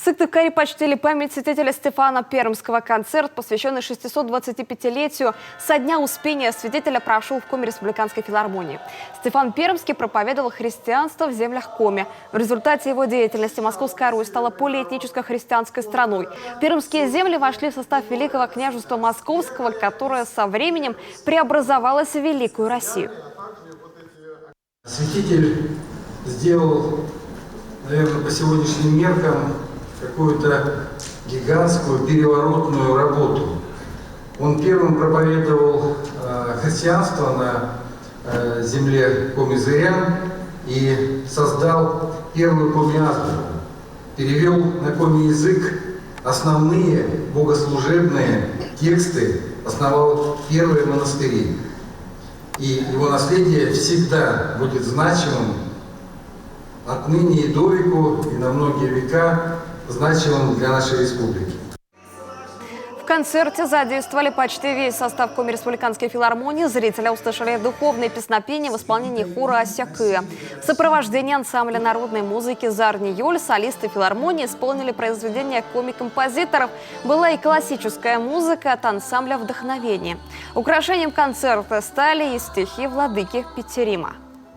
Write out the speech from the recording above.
Сыктывкаре почтили память святителя Стефана Пермского. Концерт, посвященный 625-летию со дня Успения святителя, прошел в Коми Республиканской филармонии. Стефан Пермский проповедовал христианство в землях Коми. В результате его деятельности Московская Русь стала полиэтническо-христианской страной. Пермские земли вошли в состав Великого княжества Московского, которое со временем преобразовалось в Великую Россию. Святитель сделал, наверное, по сегодняшним меркам какую-то гигантскую переворотную работу. Он первым проповедовал христианство на земле коми-зырян и создал первую коми-азбуку. Перевел на коми-язык основные богослужебные тексты, основал первые монастыри. И его наследие всегда будет значимым отныне и до веку, и на многие века значимым для нашей республики. В концерте задействовали почти весь состав Коми Республиканской филармонии. Зрители услышали духовные песнопения в исполнении хора «Осякы». В сопровождении ансамбля народной музыки «Зарни Юль» солисты филармонии исполнили произведения коми-композиторов. Была и классическая музыка от ансамбля «Вдохновение». Украшением концерта стали и стихи владыки Петерима.